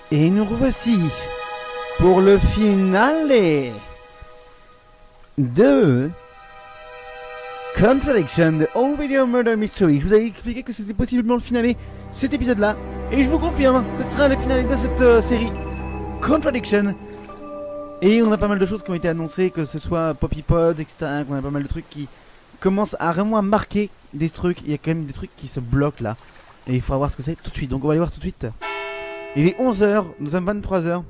Et nous revoici pour le finale de Contradiction de All Video Murder Mystery. Je vous avais expliqué que c'était possiblement le finale cet épisode-là, et je vous confirme que ce sera le finale de cette série Contradiction. Et on a pas mal de choses qui ont été annoncées, que ce soit Poppy Pod, etc. On a pas mal de trucs qui commencent à vraiment marquer des trucs. Il y a quand même des trucs qui se bloquent là, et il faudra voir ce que c'est tout de suite. Donc on va aller voir tout de suite. Il est 11h, nous sommes 23h.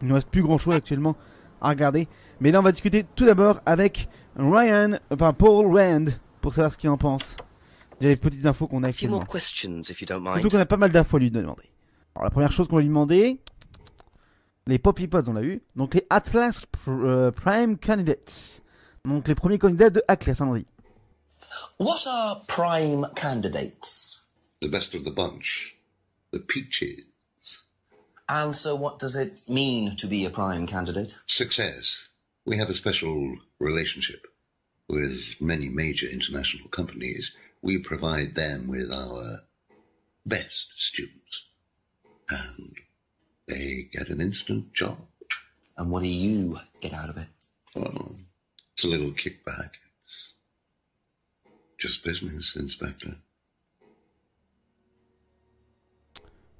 Il ne reste plus grand chose actuellement à regarder. Mais là on va discuter tout d'abord avec Paul Rand, pour savoir ce qu'il en pense. Déjà les petites infos qu'on a actuellement. Surtout qu'on a pas mal d'infos à lui demander. Alors la première chose qu'on va lui demander, les Poppy Pods on l'a eu. Donc les Atlas Prime Candidates. Donc les premiers candidats de Atlas, on dit. What are prime candidates? The best of the bunch. The peaches. And so what does it mean to be a prime candidate? Success. We have a special relationship with many major international companies. We provide them with our best students. And they get an instant job. And what do you get out of it? Well, it's a little kickback. It's just business, Inspector.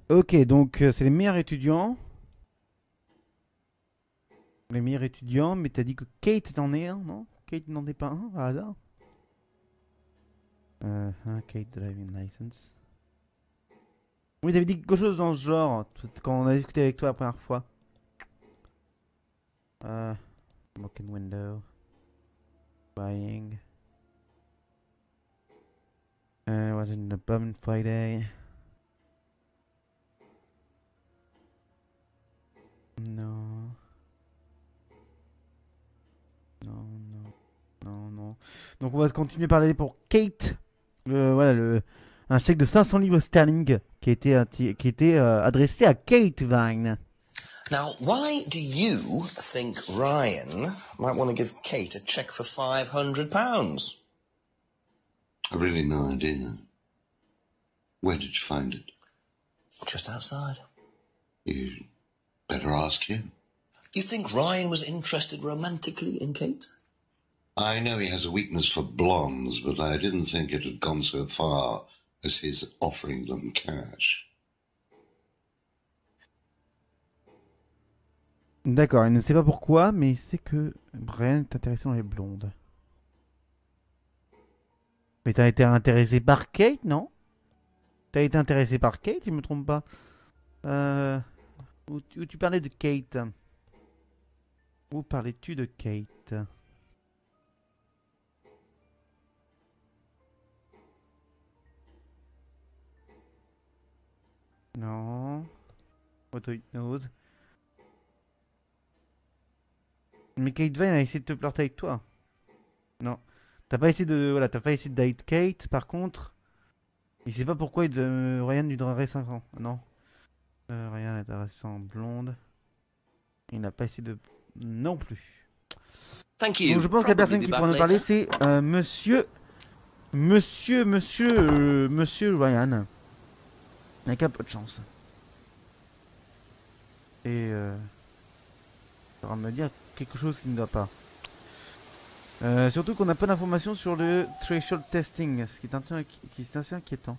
Ok, donc c'est les meilleurs étudiants. Les meilleurs étudiants, mais t'as dit que Kate en est un, non? Kate n'en est pas un, par hasard? Kate driving license. Oui, t'avais dit quelque chose dans ce genre, quand on a discuté avec toi la première fois. Broken window. Buying. Was in the bum Friday. Non. Non. Donc on va continuer à parler pour Kate. Voilà, un chèque de 500 livres sterling qui était adressé à Kate Vine. Now, why do you think Ryan might want to give Kate a cheque for £500? I've really no idea. Where did you find it? Just outside. You better ask him. You think Ryan was interested romantically in Kate? I know he has a weakness for blondes, but I didn't think it had gone so far as his offering them cash. D'accord, il ne sait pas pourquoi, mais il sait que Brian est intéressé dans les blondes. Mais t'as été intéressé par Kate, non? T'as été intéressé par Kate, il me trompe pas. Où tu parlais de Kate? Où parlais-tu de Kate? Non. Auto-hypnose. Mais Kate Vine a essayé de te flirter avec toi. Non. T'as pas essayé de. Voilà, t'as pas essayé de date Kate, par contre. Il sait pas pourquoi Ryan lui donnerait 5 ans. Non. Ryan est intéressant blonde. Il n'a pas essayé de. Non plus. Thank you. Donc je pense que la personne qui pourra nous parler c'est Monsieur Ryan. Avec un peu de chance. Et ça va me dire quelque chose qui ne doit pas. Surtout qu'on n'a pas d'informations sur le threshold testing, ce qui est assez inquiétant.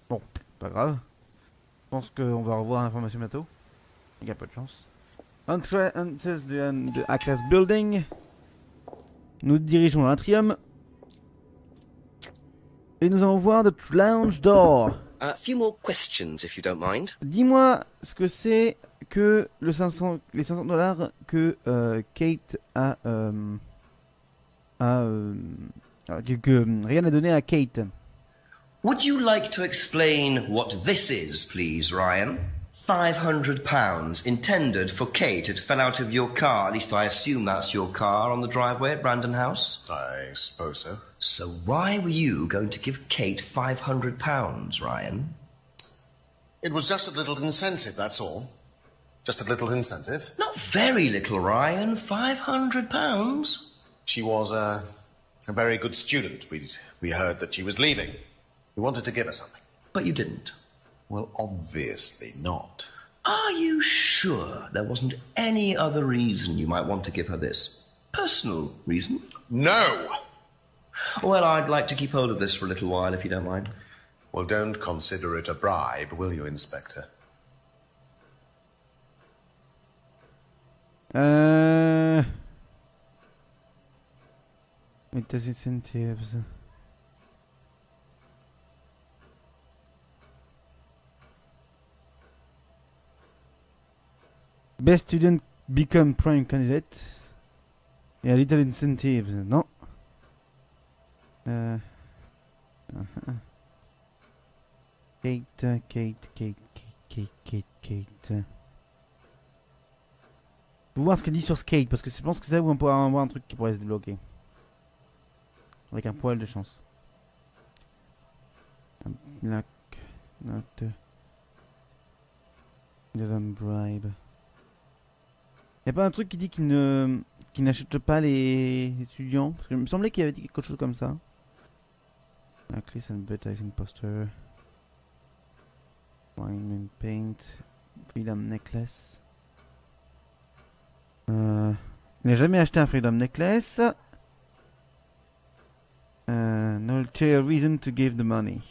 Bon, pas grave. Je pense qu'on va revoir l'information bientôt. Il y a pas de chance. Entrance de Atlas Building. Nous dirigeons l'atrium. Et nous allons voir The Lounge Door. A few more questions, if you don't mind. Dis-moi ce que c'est que les $500 que Kate que Ryan a donné à Kate. Would you like to explain what this is, please, Ryan? £500 intended for Kate. It fell out of your car. At least I assume that's your car on the driveway at Brandon House. I suppose so. So why were you going to give Kate £500, Ryan? It was just a little incentive, that's all. Just a little incentive. Not very little, Ryan. £500. She was a very good student. We heard that she was leaving. We wanted to give her something. But you didn't. Well, obviously not. Are you sure there wasn't any other reason you might want to give her this? Personal reason? No! Well, I'd like to keep hold of this for a little while, if you don't mind. Well, don't consider it a bribe, will you, Inspector? It does incentives. Best student become prime candidate. Yeah, little incentives. Non. Kate. Faut voir ce qu'elle dit sur skate parce que je pense que c'est là où on pourra avoir un truc qui pourrait se débloquer. Avec un poil de chance. Black note. Devant bribe. Y'a pas un truc qui dit qu'il n'achète pas les étudiants? Parce que il me semblait qu'il avait dit quelque chose comme ça. Click and advertising poster. Wine and paint. Freedom necklace. Il n'a jamais acheté un Freedom Necklace. No clear reason to give the money.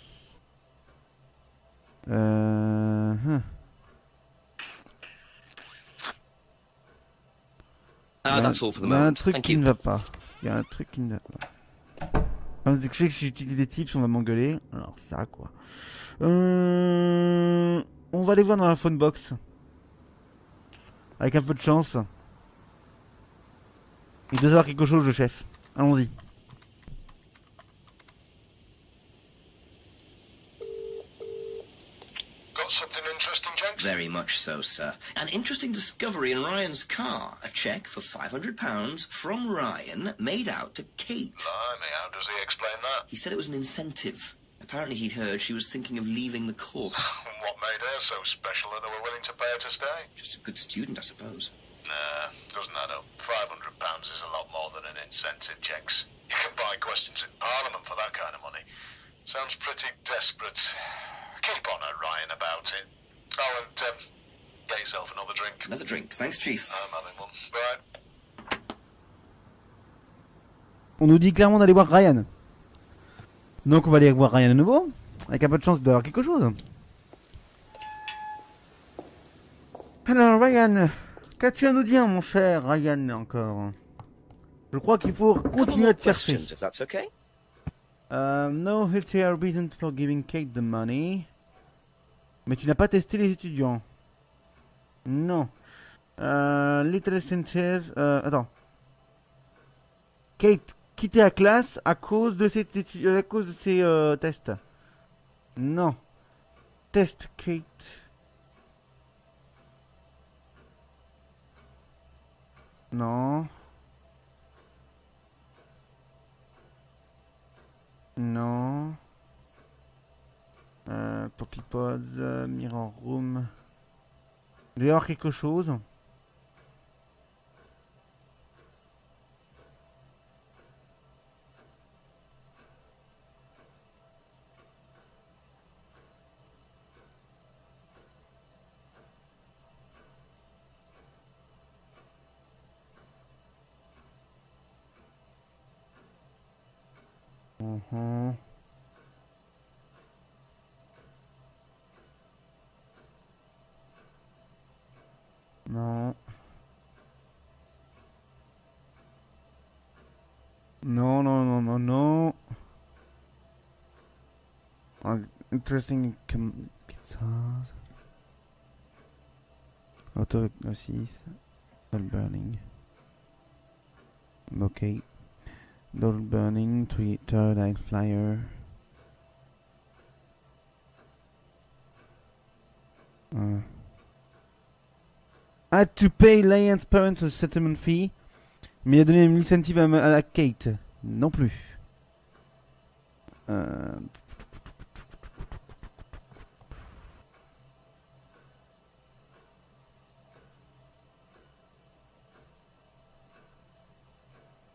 That's all for the Il y a un moment. truc qui ne va pas. Il y a un truc qui ne va pas. Enfin, c'est que je sais que si j'utilise des tips, on va m'engueuler. Alors ça quoi. On va aller voir dans la phone box. Avec un peu de chance. Il doit y avoir quelque chose, le chef. Allons-y. Got something interesting, Jenks? Very much so, sir. An interesting discovery in Ryan's car. A cheque for £500 from Ryan made out to Kate. Blimey, how does he explain that? He said it was an incentive. Apparently he'd heard she was thinking of leaving the course. What made her so special that they were willing to pay her to stay? Just a good student, I suppose. Nah, doesn't add up. £500 is a lot more than an incentive, Jenks. You can buy questions in Parliament for that kind of money. Sounds pretty desperate. Keep on her, Ryan, about it. Oh, and get yourself another drink. Another drink. Thanks, Chief. I'm having one. Right. On nous dit clairement d'aller voir Ryan. Donc on va aller voir Ryan à nouveau. Avec un peu de chance d'avoir quelque chose. Alors Ryan, qu'as-tu à nous dire mon cher Ryan encore? Je crois qu'il faut continuer à te chercher. Questions, if that's okay. No ulterior reason for giving Kate the money. Mais tu n'as pas testé les étudiants. Non. Little incentive. Attends. Kate quittait la classe à cause de ses tests. Non. Test Kate. Non. Non. Poppy Pods, Mirror Room. Il doit y avoir quelque chose. Non. Non. Interesting guitars. Auto-hypnosis. Doll burning. Okay. Doll burning, third eye flyer. Had to pay Lian's parents a settlement fee. Mais il a donné une incentive à la Kate. Non plus.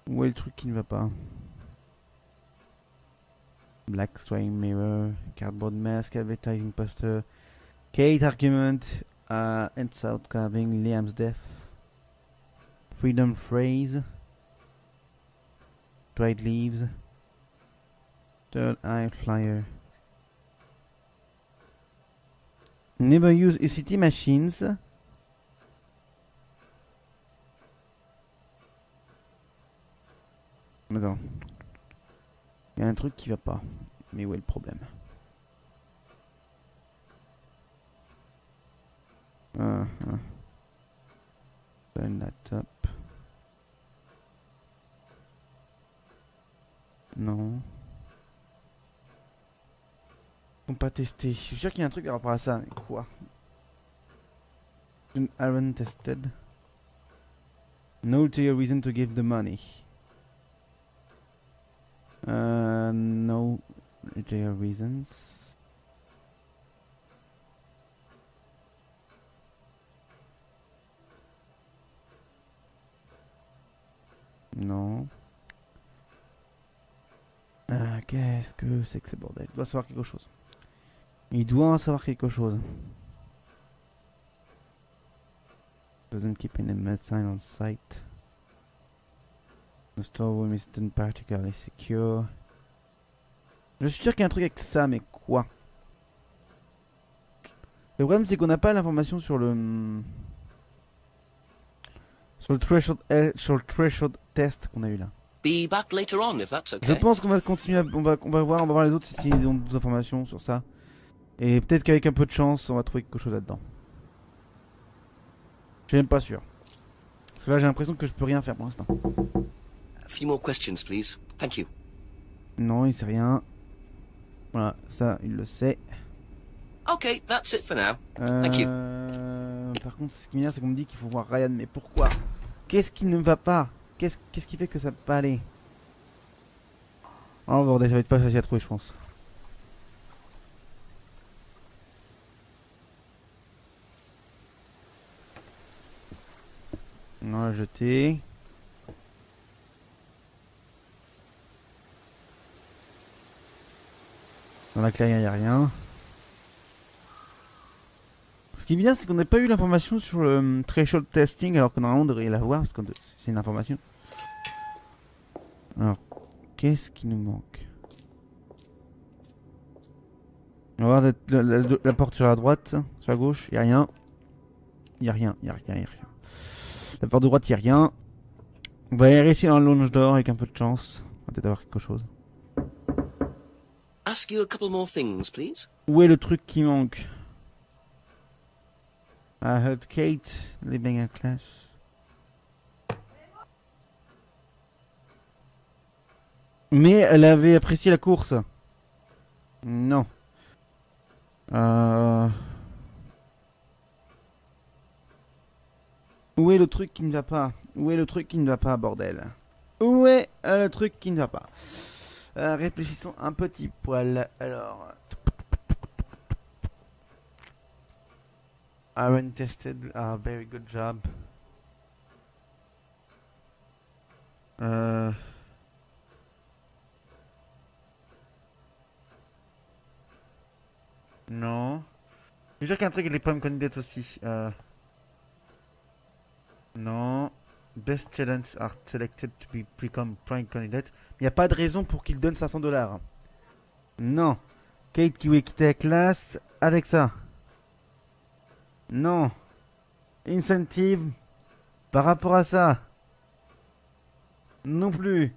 Où est le truc qui ne va pas? Black string mirror, cardboard mask, advertising poster, Kate argument, Ends out carving Liam's death. Freedom phrase. Dried leaves. Third eye flyer. Never use ECT machines. Attends. Il y a un truc qui va pas. Mais où est le problème? Turn laptop. Non. On pas testé. Je suis sûr qu'il y a un truc par rapport à ça. Mais quoi? Aaron tested. No ulterior reason to give the money. No ulterior reasons. Non. Qu'est-ce que c'est que ce bordel? Il doit savoir quelque chose. Il doit en savoir quelque chose. Doesn't keep any medicine on site. The storeroom isn't particularly secure. Je suis sûr qu'il y a un truc avec ça, mais quoi? Le problème, c'est qu'on n'a pas l'information sur le threshold test qu'on a eu là. Be back later on if that's Je okay. pense qu'on va continuer, on va voir les autres s'ils ont d'autres informations sur ça. Et peut-être qu'avec un peu de chance, on va trouver quelque chose là-dedans. Je suis même pas sûr. Parce que là, j'ai l'impression que je peux rien faire pour l'instant. A few more questions, please. Thank you. Non, il sait rien. Voilà, ça, il le sait. Okay, that's it for now. Thank you. Par contre, ce qui m'énerve, c'est qu'on me dit qu'il faut voir Ryan. Mais pourquoi? Qu'est-ce qui ne va pas? Qu'est-ce qui fait que ça peut pas aller? Oh bordel, ça va être pas facile à trouver, je pense. On va jeter. Dans la clairière, il n'y a rien. Ce qui est bien, c'est qu'on n'a pas eu l'information sur le threshold testing, alors que normalement on devrait l'avoir, parce que c'est une information. Alors, qu'est-ce qui nous manque? On va voir la porte sur la droite, sur la gauche, il n'y a rien. Il n'y a rien, il n'y a rien, il n'y a rien. La porte de droite, il n'y a rien. On va aller ici dans le lounge d'or avec un peu de chance. On va peut-être avoir quelque chose. Ask you a couple more things, please. Où est le truc qui manque? I heard Kate leaving her class. Mais elle avait apprécié la course. Non. Où est le truc qui ne va pas? Où est le truc qui ne va pas, bordel? Où est le truc qui ne va pas? Réfléchissons un petit poil. Alors... Aaron tested. Ah, very good job. Non. Je suis sûr qu'il y a un truc avec les prime candidates aussi. Non. Best challenge are selected to become prime candidate. Il n'y a pas de raison pour qu'il donne 500 $. Non. Kate qui voulait quitter la classe avec ça. Non. Incentive par rapport à ça. Non plus.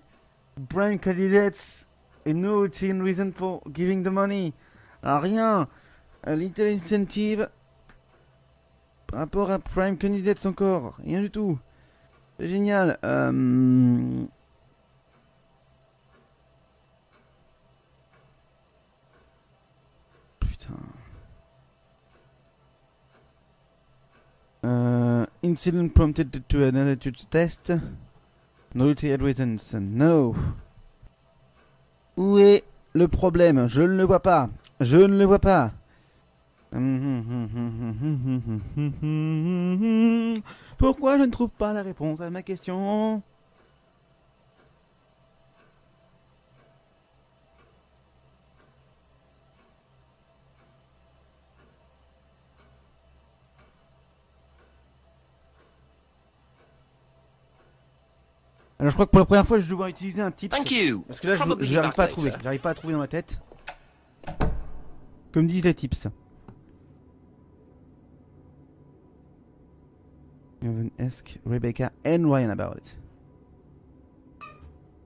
Prime candidates and no routine reason for giving the money. Ah, rien. A little incentive par rapport à prime candidates encore. Rien du tout. C'est génial. Putain. Incident prompted to an attitude test. No ulterior reasons. No. Où est le problème? Je ne le vois pas. Je ne le vois pas. Pourquoi je ne trouve pas la réponse à ma question? Alors je crois que pour la première fois je vais devoir utiliser un tips. Thank you. Parce que là Probably j'arrive back pas à trouver. later. J'arrive pas à trouver dans ma tête. Comme disent les tips. Even ask Rebecca and Ryan about it.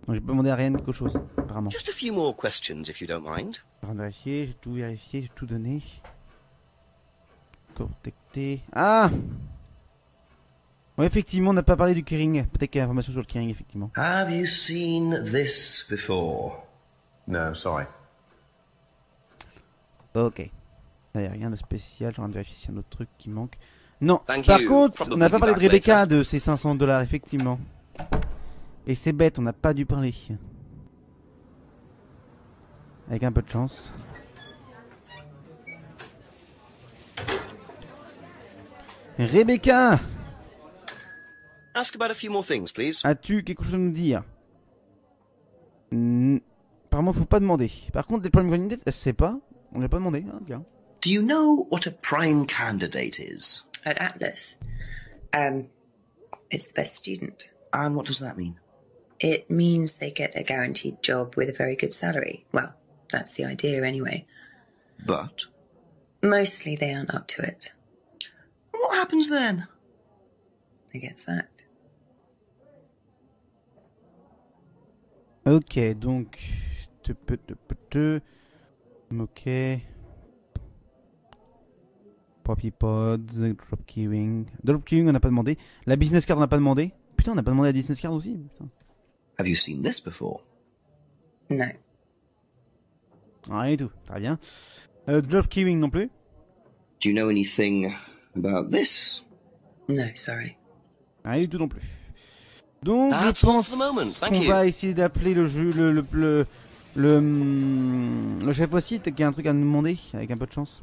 Donc j'ai pas demandé à Ryan quelque chose, apparemment. Just a few more questions, if you don't mind. J'ai vérifié, j'ai tout vérifié, j'ai tout donné. Contacté. Ah! Ouais, effectivement, on n'a pas parlé du keyring. Peut-être qu'il y a l'information sur le keyring, effectivement. Have you seen this before? No, sorry. Ok. Là, y a rien de spécial. J'ai envie de vérifier s'il y a un autre truc qui manque. Non. Thank Par you. contre, Probably on n'a pas parlé de back Rebecca later. de ces 500 $, effectivement. Et c'est bête, on n'a pas dû parler. Avec un peu de chance. Rebecca, Ask about a few more things, please. as-tu quelque chose à nous dire? Apparemment, faut pas demander. Par contre, les problèmes cognitifs, elle sait pas. On l'a pas demandé. Ah, bien. Do you know what a prime candidate is? At Atlas, it's the best student. And what does that mean? It means they get a guaranteed job with a very good salary. Well, that's the idea anyway. But Mostly they aren't up to it. what happens then? They get sacked. Ok, donc. Ok. Poppy Pods, Drop Keyring. Drop Keyring, on n'a pas demandé. La business card, on n'a pas demandé. Putain, on n'a pas demandé la business card aussi. Putain. Have you seen this before? No. Rien du tout, très bien. Drop Keyring non plus. Do you know anything about this? No, sorry. Rien du tout non plus. Donc, That's je all pense for the moment. Thank qu'on you. va essayer d'appeler le jeu, le chef aussi, peut-être qu'il y a un truc à nous demander, avec un peu de chance.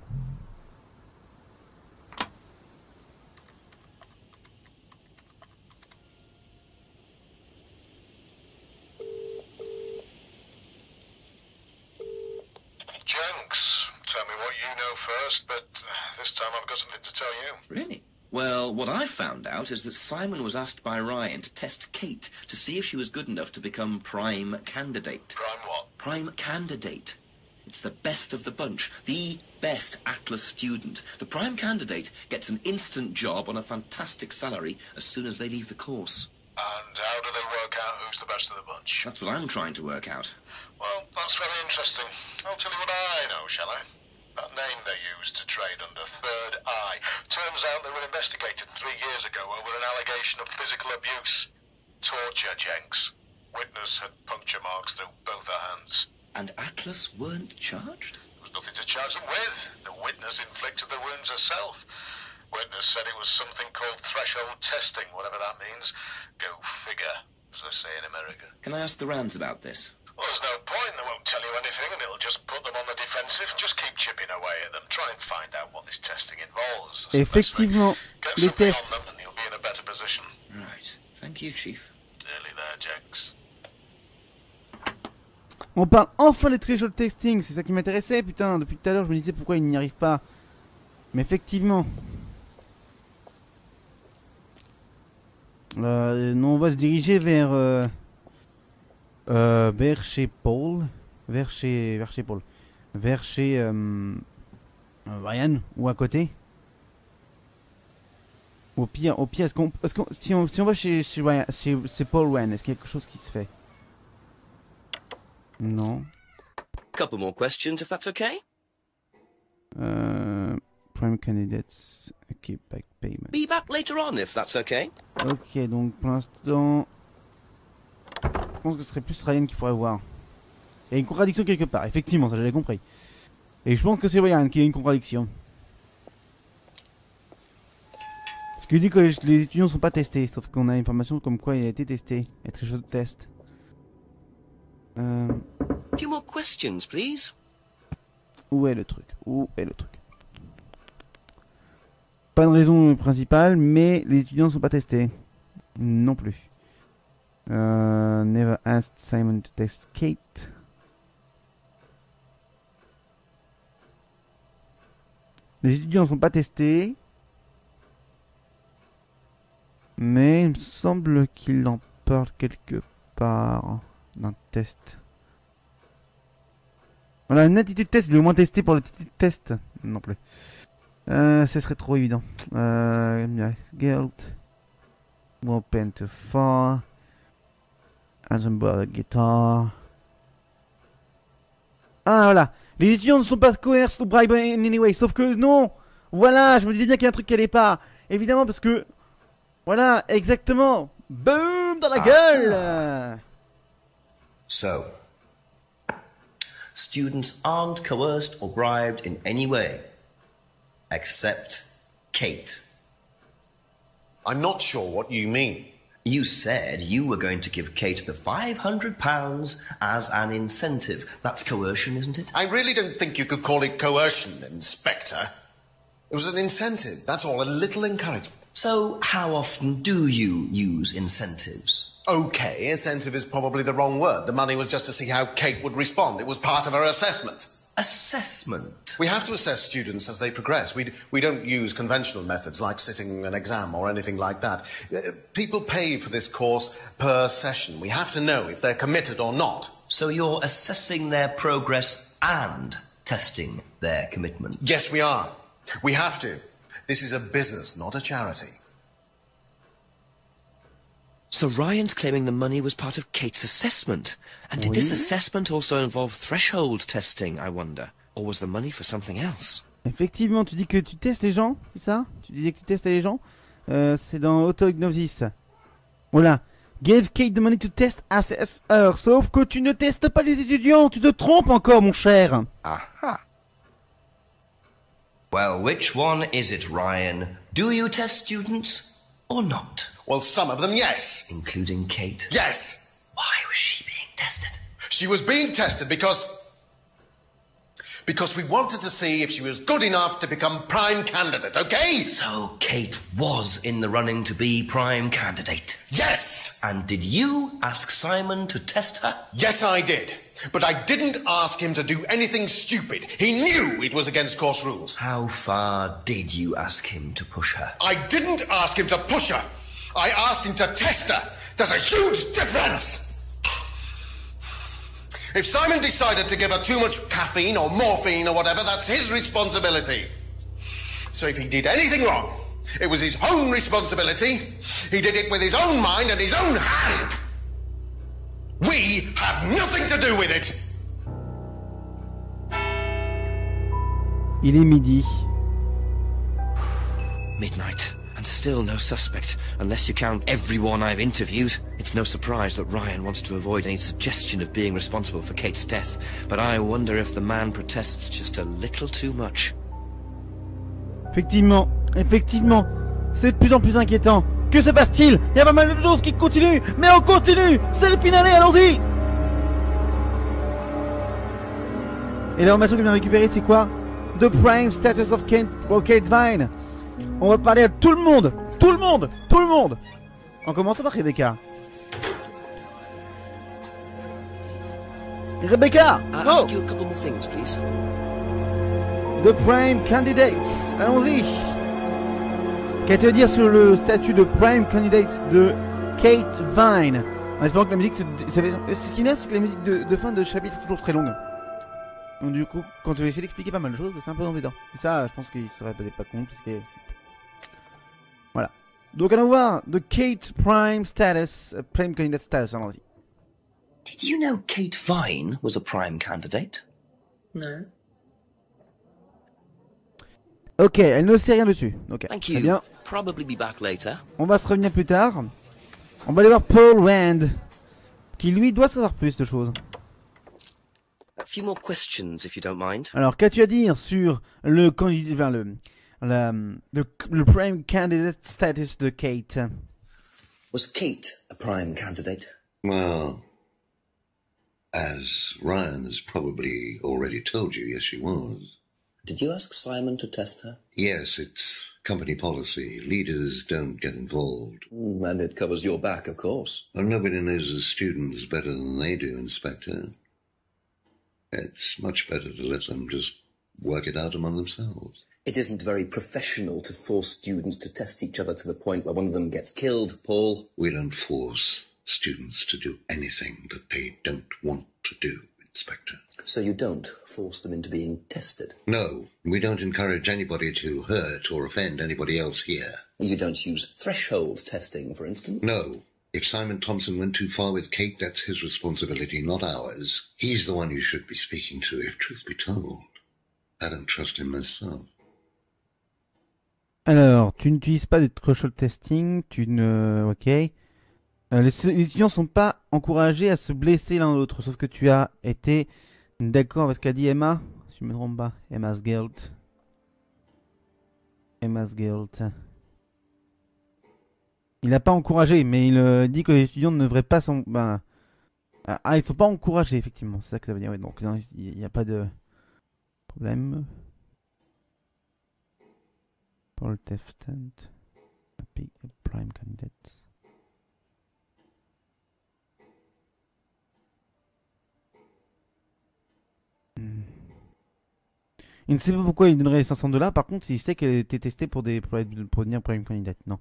Jenks, tell me what you know first, but this time I've got something to tell you. Really? Well, what I found out is that Simon was asked by Ryan to test Kate to see if she was good enough to become prime candidate. Prime what? Prime candidate. It's the best of the bunch. The best Atlas student. The prime candidate gets an instant job on a fantastic salary as soon as they leave the course. And how do they work out who's the best of the bunch? That's what I'm trying to work out. Well, that's very interesting. I'll tell you what I know, shall I? That name they used to trade under, Third Eye. Turns out they were investigated 3 years ago over an allegation of physical abuse. Torture, Jenks. Witness had puncture marks through both her hands. And Atlas weren't charged? There was nothing to charge them with. The witness inflicted the wounds herself. Witness said it was something called threshold testing, whatever that means. Go figure, as they say in America. Can I ask the Rands about this? Well, there's no point. They won't tell you anything, and it'll just put them on the defensive. Just keep chipping away at them. Try and find out what this testing involves. That's the best thing. Effectivement, Get les something tests. on them, and you'll be in a better position. Right. Thank you, Chief. Nearly there, Jenks. On parle enfin des threshold testing, c'est ça qui m'intéressait, putain. Depuis tout à l'heure, je me disais pourquoi il n'y arrive pas. Mais effectivement. Non, on va se diriger vers chez Paul, vers chez Paul, vers chez Ryan ou à côté. Au pire, si on va chez Ryan, chez Paul Ryan, est-ce qu'il y a quelque chose qui se fait? Non. Couple more questions, if that's okay? Prime candidates, okay, back payment. Be back later on, if that's okay. Ok, donc pour l'instant, je pense que ce serait plus Ryan qu'il faudrait voir. Il y a une contradiction quelque part, effectivement, ça j'avais compris. Et je pense que c'est Ryan qui a une contradiction. Parce qu'il dit que les étudiants sont pas testés, sauf qu'on a une information comme quoi il a été testé. Il y a très chose de test. A few more questions, please. Où est le truc? Où est le truc? Pas de raison principale, mais les étudiants ne sont pas testés. Non plus. Never asked Simon to test Kate. Les étudiants ne sont pas testés. Mais il me semble qu'il en parle quelque part d'un test. Voilà, une attitude test, je vais au moins tester pour l'attitude test. Non plus. Ce serait trop évident. Guilt. Open to far. Ensemble guitar. Ah voilà. Les étudiants ne sont pas coerced ou bribed in any way. Sauf que non. Voilà, je me disais bien qu'il y a un truc qui allait pas. Évidemment parce que... Voilà, exactement. Boom dans la gueule. So, students aren't coerced or bribed in any way, except Kate. I'm not sure what you mean. You said you were going to give Kate the £500 as an incentive. That's coercion, isn't it? I really don't think you could call it coercion, Inspector. It was an incentive, that's all, a little encouragement. So, how often do you use incentives? Okay, incentive is probably the wrong word. The money was just to see how Kate would respond. It was part of her assessment. Assessment? We have to assess students as they progress. We don't use conventional methods like sitting an exam or anything like that. People pay for this course per session. We have to know if they're committed or not. So you're assessing their progress and testing their commitment? Yes, we are. We have to. This is a business, not a charity. So Ryan's claiming the money was part of Kate's assessment. And did this assessment also involve threshold testing, I wonder? Or was the money for something else? Effectivement, tu dis que tu testes les gens, c'est ça? Tu disais que tu testais les gens? C'est dans Auto-Hypnosis. Voilà. Gave Kate the money to test assess her. Sauf que tu ne testes pas les étudiants. Tu te trompes encore, mon cher. Aha. Well, which one is it, Ryan? Do you test students or not? Well, some of them, yes. Including Kate? Yes. Why was she being tested? She was being tested because we wanted to see if she was good enough to become prime candidate, okay? So Kate was in the running to be prime candidate? Yes! And did you ask Simon to test her? Yes, I did. But I didn't ask him to do anything stupid. He knew it was against course rules. How far did you ask him to push her? I didn't ask him to push her. I asked him to test her. There's a huge difference. If Simon decided to give her too much caffeine or morphine or whatever, that's his responsibility. So if he did anything wrong, it was his own responsibility. He did it with his own mind and his own hand. We had nothing to do with it. Il est midi. Midnight. And still no suspect, unless you count everyone I've interviewed. It's no surprise that Ryan wants to avoid any suggestion of being responsible for Kate's death, but I wonder if the man protests just a little too much. Effectivement, c'est de plus en plus inquiétant. Que se passe-t-il? Il y a pas mal de choses qui continuent, mais on continue. C'est le finale, allons-y. Et l'information que je viens de récupérer, c'est quoi? The prime status of Kate Vine. On va parler à tout le monde. En commençant par Rebecca. Rebecca, I'll ask you a couple more things, please. The prime candidates. Allons-y. Qu'as-tu à dire sur le statut de prime candidate de Kate Vine? En espérant que la musique... Ce qu'il y a, c'est que la musique de fin de chapitre est toujours très longue. Donc du coup, quand tu vas essayer d'expliquer pas mal de choses, c'est un peu embêtant. Et ça, je pense qu'il serait peut-être pas con, parce que... Voilà. Donc allons voir The Kate Prime Status, Prime Candidate Status, allons-y. Did you know Kate Vine was a prime candidate? No. Ok, elle ne sait rien dessus. Ok, Thank très you. bien. Probably be back later. On va se revenir plus tard. On va aller voir Paul Rand, qui lui doit savoir plus de choses. A few more questions, if you don't mind. Alors, qu'as-tu à dire sur le candidat, le prime candidate status de Kate? Was Kate a prime candidate? Well, as Ryan has probably already told you, yes, she was. Did you ask Simon to test her? Yes, it's company policy. Leaders don't get involved. And it covers your back, of course. Well, nobody knows the students better than they do, Inspector. It's much better to let them just work it out among themselves. It isn't very professional to force students to test each other to the point where one of them gets killed, Paul. We don't force students to do anything that they don't want to do, Inspector. So you don't force them into being tested? No, we don't encourage anybody to hurt or offend anybody else here. You don't use threshold testing, for instance? No. If Simon Thompson went too far with Kate, that's his responsibility, not ours. He's the one you should be speaking to, if truth be told. I don't trust him myself. Alors, tu n'utilises pas de threshold testing, tu ne... Ok. Les étudiants sont pas encouragés à se blesser l'un l'autre, sauf que tu as été d'accord avec ce qu'a dit Emma. Si je me trompe pas, Emma's Guilt. Emma's Guilt. Il n'a pas encouragé, mais il dit que les étudiants ne devraient pas s'en... Ben... Ah, ils sont pas encouragés, effectivement, c'est ça que ça veut dire. Ouais, donc, il n'y a pas de problème. Paul Teftant. Prime Candidates. Il ne sait pas pourquoi il donnerait les $500. Par contre, il sait qu'elle a été testée pour devenir Prime Candidate. Non.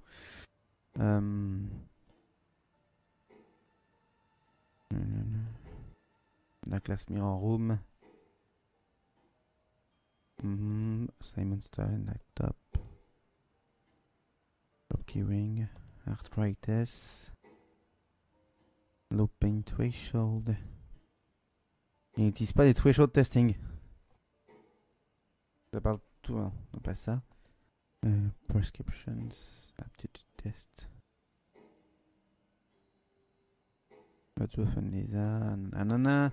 La classe Mirror Room. Simon Sterling Laptop. Job Keyring. Arthritis. Low Pain Threshold. Il n'utilise pas des threshold testing. Ça parle tout, hein, non pas ça. Prescriptions, aptitude test. Tu vas faire des nanana.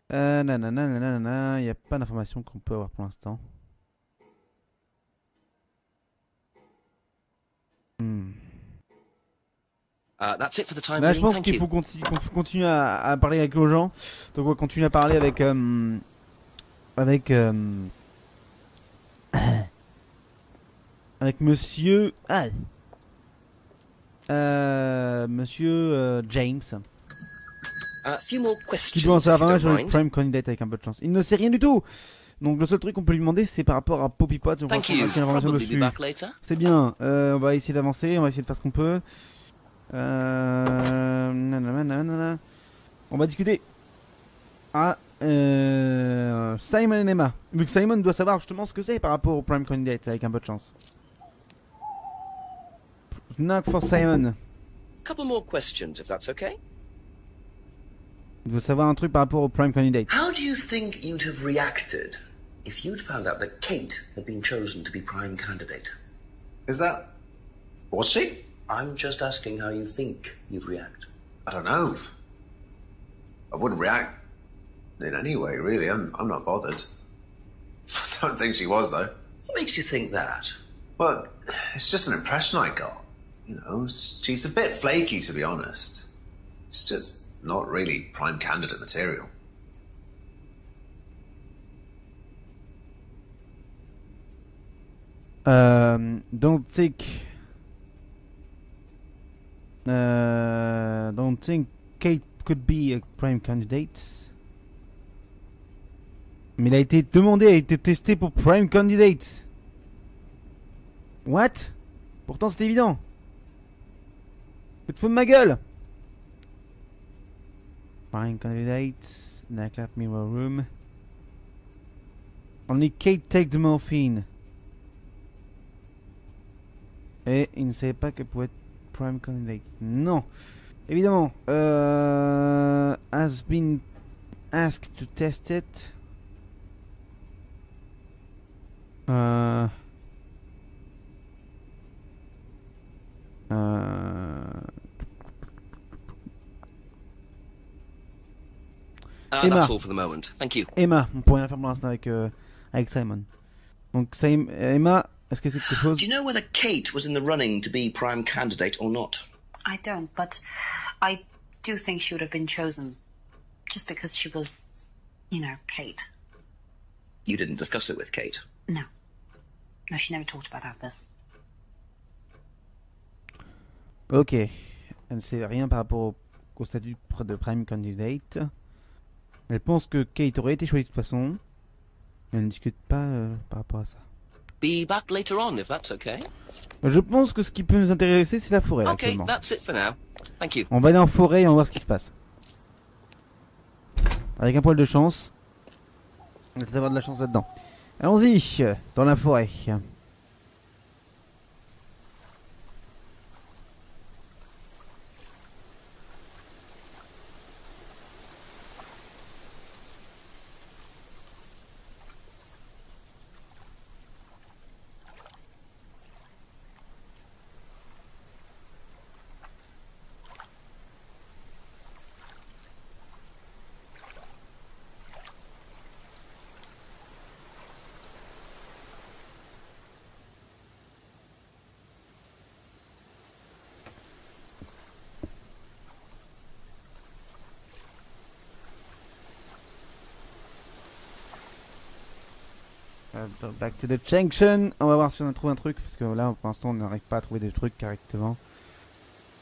Nanana. Il n'y a pas d'informations qu'on peut avoir pour l'instant. That's it for the time Là, being. je pense Thank qu'il you. faut qu'on continue à parler avec les gens. Donc on va continuer à parler avec avec monsieur monsieur James. Few more Qui questions, doit en if you savoir don't sur le mind. Prime Candidate avec un peu de chance. Il ne sait rien du tout. Donc le seul truc qu'on peut lui demander, c'est par rapport à Poppy Pot. On va Thank you. quelle information Probably be dessus. back later. C'est bien. On va essayer d'avancer. On va essayer de faire ce qu'on peut. Nanana. On va discuter. Simon et Emma. Vu que Simon doit savoir justement ce que c'est par rapport au Prime Candidate avec un peu de chance. Knock for Simon. Couple more questions, if that's okay. Il doit savoir un truc par rapport au Prime Candidate. How do you think you'd have reacted if you'd found out that Kate had been chosen to be prime candidate? Is that... Was she? I'm just asking how you think you'd react. I don't know. I wouldn't react in any way, really. I'm not bothered. I don't think she was, though. What makes you think that? Well, it's just an impression I got. You know, she's a bit flaky, to be honest. It's just not really prime candidate material. Don't think Kate could be a prime candidate. Mais il a été demandé, a été testé pour prime candidate. What? Pourtant c'est évident. Tu te fous de ma gueule. Prime candidate, nightclub mirror room. Only Kate take the morphine. Et il ne savait pas qu'elle pouvait être prime candidate. Non. Évidemment. Has been asked to test it. Emma. That's all for the moment. Thank you. Emma, on peut rien faire pour l'instant avec Simon. Donc Emma, est-ce que c'est quelque chose? Do you know whether Kate was in the running to be prime candidate or not? I don't, but I do think she would have been chosen just because she was, you know, Kate. You didn't discuss it with Kate? No. No, she never talked about this. Ok. Elle ne sait rien par rapport au statut de prime candidate. Elle pense que Kate aurait été choisie de toute façon. Elle ne discute pas par rapport à ça. be back later on if that's okay. Je pense que ce qui peut nous intéresser, c'est la forêt, là, Okay, actuellement. that's it for now. Thank you. On va aller en forêt et on va voir ce qui se passe. Avec un poil de chance. On va peut-être avoir de la chance là-dedans. Allons-y, dans la forêt. Back to the junction. On va voir si on a trouvé un truc. Parce que là, pour l'instant, on n'arrive pas à trouver des trucs correctement.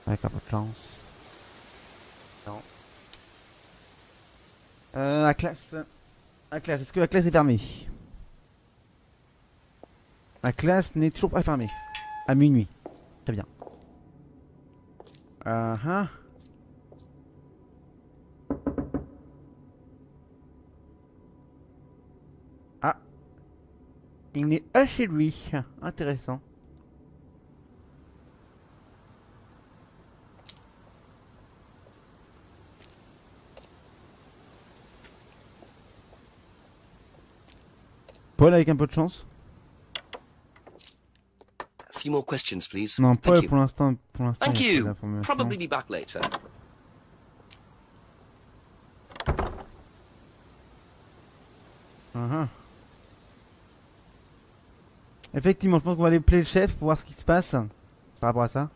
Avec un peu de chance. Non. La classe. La classe. Est-ce que la classe est fermée? La classe n'est toujours pas fermée. À minuit. Très bien. Ah. Il n'est pas chez lui. Intéressant. Paul avec un peu de chance. A few more questions, please. Non, Thank Paul you. pour l'instant. Thank il y a pas you. d'informations. Probably be back later. Effectivement, je pense qu'on va aller appeler le chef pour voir ce qui se passe par rapport à ça.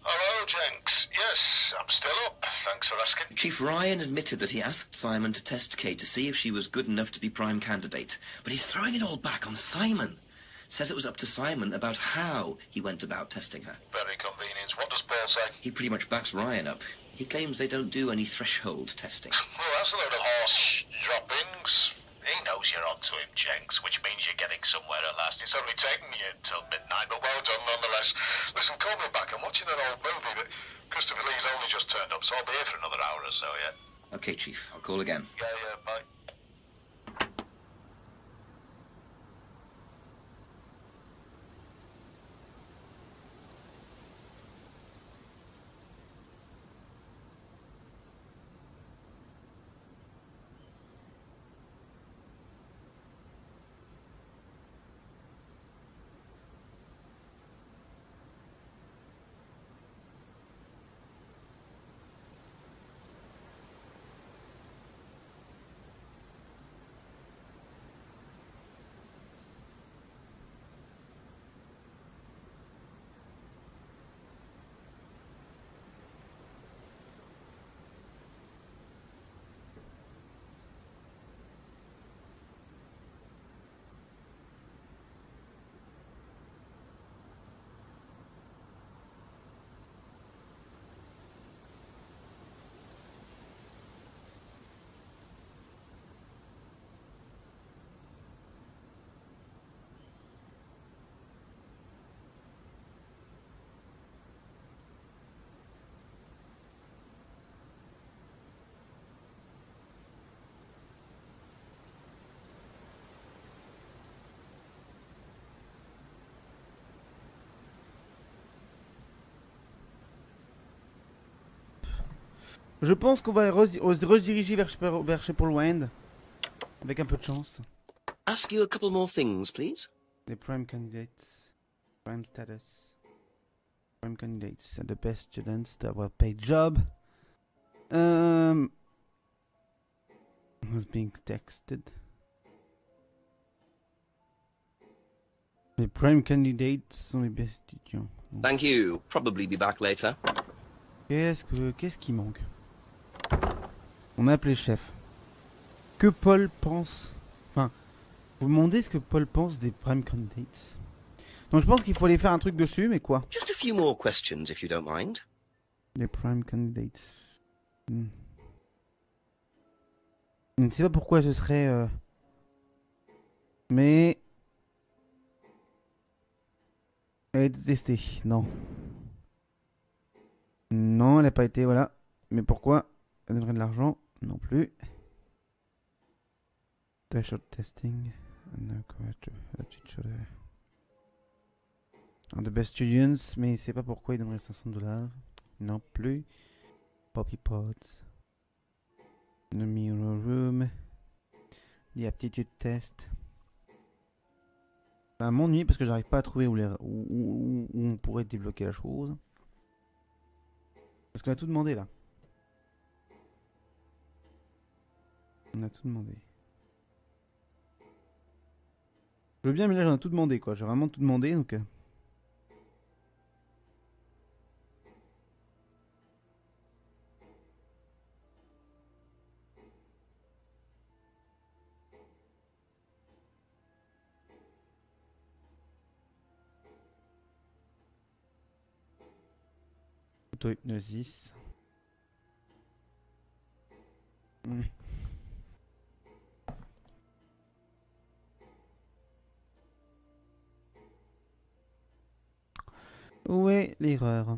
Hello, Jenks. Yes, I'm still up. Thanks for asking. Chief Ryan admitted that he asked Simon to test Kate to see if she was good enough to be prime candidate, but he's throwing it all back on Simon. Says it was up to Simon about how he went about testing her. Very convenient. What does Paul say? He pretty much backs Ryan up. He claims they don't do any threshold testing. Well, that's a load of horse droppings. He knows you're onto him, Jenks, which means you're getting somewhere at last. It's only taken you until midnight, but well done nonetheless. Listen, call me back. I'm watching an old movie, but Christopher Lee's only just turned up, so I'll be here for another hour or so, yeah? Okay, Chief. I'll call again. Yeah, bye. Je pense qu'on va rediriger vers chez Paul Wend. Avec un peu de chance. Ask you a couple more things, please. Les prime candidates. Prime status. Prime candidates are the best students that will pay job. Was being texted. Les prime candidates sont les best étudiants. Thank you. Probably be back later. Qu'est-ce qui manque? On a appelé le chef. Que Paul pense... Enfin, vous me demandez ce que Paul pense des prime candidates. Donc je pense qu'il faut aller faire un truc dessus, mais quoi? Just a few more questions, if you don't mind. Les prime candidates. Je ne sais pas pourquoi ce serait... Mais... Elle a été testée, non. Non, elle n'a pas été, voilà. Mais pourquoi? Elle donnerait de l'argent? Non plus. Threshold testing. The best students, mais il sait pas pourquoi il donnerait 500$. Non plus. Poppy Pods. The Mirror Room. The Aptitude Test. Ça m'ennuie parce que j'arrive pas à trouver où on pourrait débloquer la chose. Parce qu'on a tout demandé là. On a tout demandé. Je veux bien, mais là j'en ai tout demandé quoi. J'ai vraiment tout demandé donc. Auto-hypnosis. Où est l'erreur?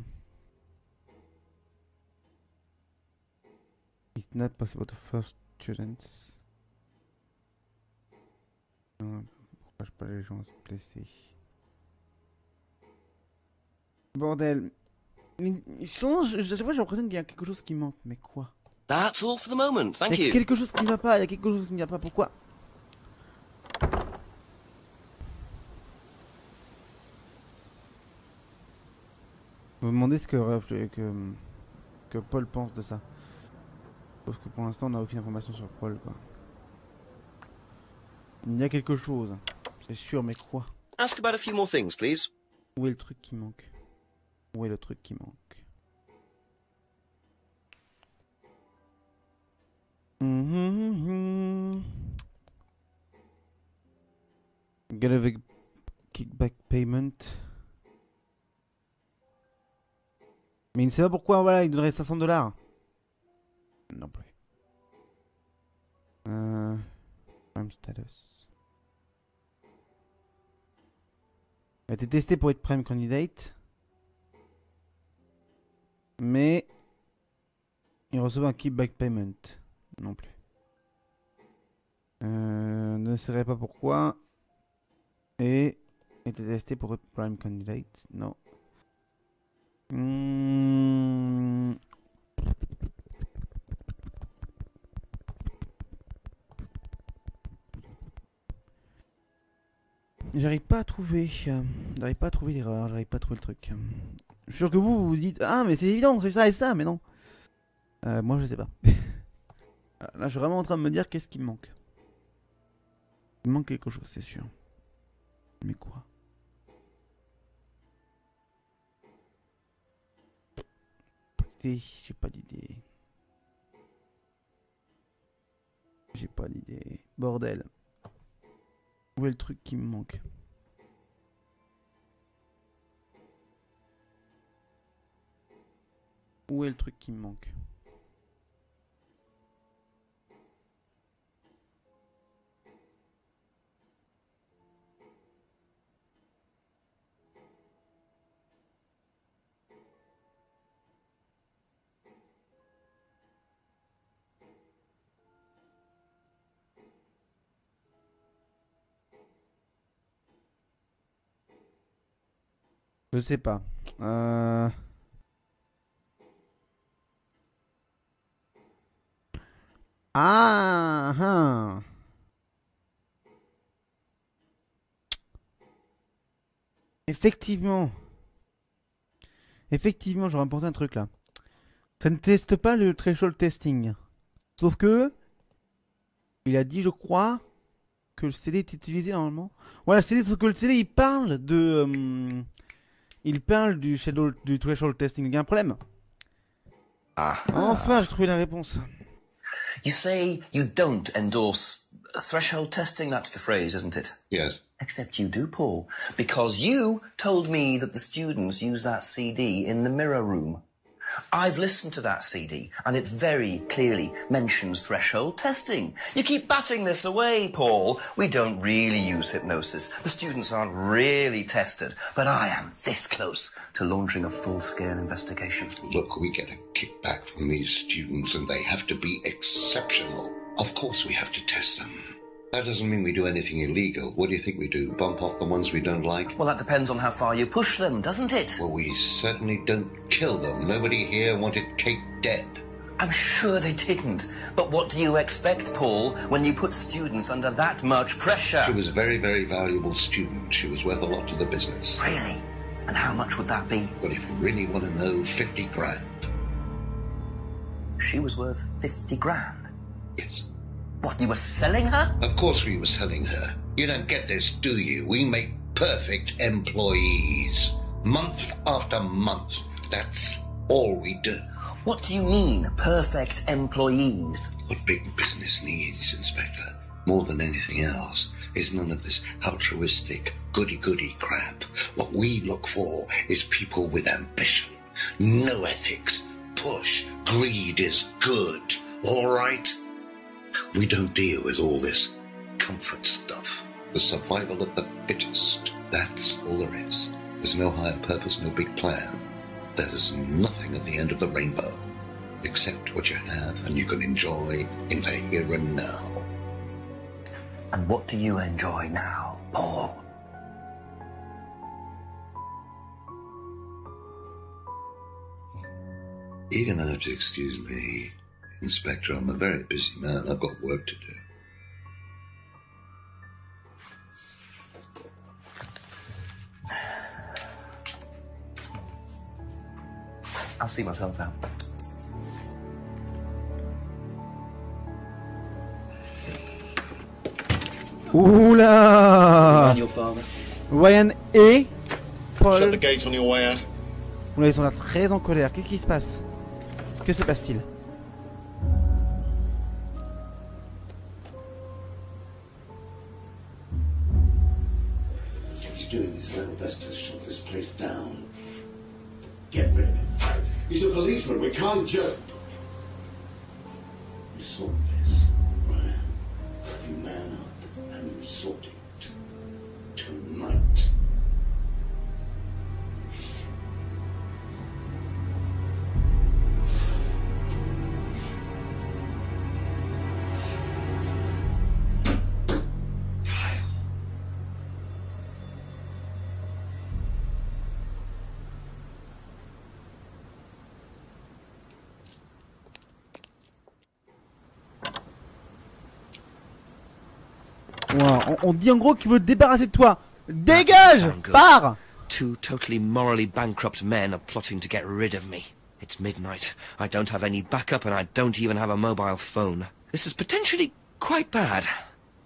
It's not possible to force students. Pourquoi je pas les gens à se blesser? Bordel. Je sais pas, j'ai l'impression qu'il y a quelque chose qui manque, mais quoi? That's all for the moment, thank Il y a you. quelque chose qui ne va pas, il y a quelque chose qui ne va pas, pourquoi? Vous me demandez ce que Paul pense de ça. Parce que pour l'instant on n'a aucune information sur Paul quoi. Il y a quelque chose, c'est sûr, mais quoi? Ask about a few more things, please. Où est le truc qui manque? Où est le truc qui manque? Get a kickback payment. Mais il ne sait pas pourquoi, voilà, il donnerait 500$. Non plus. Prime status. Il a été testé pour être prime candidate. Mais il reçoit un kickback payment. Non plus. Ne saurait pas pourquoi. Et était testé pour être prime candidate. Non. J'arrive pas à trouver. J'arrive pas à trouver l'erreur. J'arrive pas à trouver le truc. Je suis sûr que vous vous dites ah mais c'est évident, c'est ça et ça, mais non. Moi je sais pas. Là je suis vraiment en train de me dire qu'est-ce qui me manque. Il me manque quelque chose, c'est sûr. Mais quoi? J'ai pas d'idée. J'ai pas d'idée. Bordel. Où est le truc qui me manque? Où est le truc qui me manque? Je sais pas. Ah. Effectivement. Effectivement, j'aurais pensé un truc là. Ça ne teste pas le threshold testing. Sauf que il a dit, je crois, que le CD est utilisé normalement. Voilà, sauf que le CD il parle de il parle du threshold testing. Il y a un problème. Ah. Enfin, j'ai trouvé la réponse. You say you don't endorse threshold testing, that's the phrase, isn't it? Yes. Except you do, Paul, because you told me that the students use that CD in the mirror room. I've listened to that CD, and it very clearly mentions threshold testing. You keep batting this away, Paul. We don't really use hypnosis. The students aren't really tested, but I am this close to launching a full-scale investigation. Look, we get a kickback from these students, and they have to be exceptional. Of course we have to test them. That doesn't mean we do anything illegal. What do you think we do? Bump off the ones we don't like? Well, that depends on how far you push them, doesn't it? Well, we certainly don't kill them. Nobody here wanted Kate dead. I'm sure they didn't. But what do you expect, Paul, when you put students under that much pressure? She was a very, very valuable student. She was worth a lot to the business. Really? And how much would that be? Well, if you really want to know, 50 grand. She was worth 50 grand? Yes. What, you were selling her? Of course we were selling her. You don't get this, do you? We make perfect employees. Month after month. That's all we do. What do you mean, perfect employees? What big business needs, Inspector, more than anything else, is none of this altruistic, goody-goody crap. What we look for is people with ambition, no ethics, push, greed is good, all right? We don't deal with all this comfort stuff. The survival of the fittest. That's all there is. There's no higher purpose, no big plan. There's nothing at the end of the rainbow. Accept what you have and you can enjoy in the here and now. And what do you enjoy now, Paul? You're going to have to excuse me, Inspector. I'm a very busy man. I've got work to do. I'll see myself out. Oula! And your father. Ryan et Paul. Shut the gate on your way out. Oula, ils sont là très en colère. Qu'est-ce qui se passe? Que se passe-t-il? He's doing his level best to shut this place down. Get rid of him. He's a policeman. We can't just... You sort this, Ryan. You man up and you sort it. Tonight. Ouais, on dit en gros qu'il veut te débarrasser de toi. Dégage! Pars! Two totally morally bankrupt men are plotting to get rid of me. It's midnight. I don't have any backup and I don't even have a mobile phone. This is potentially quite bad.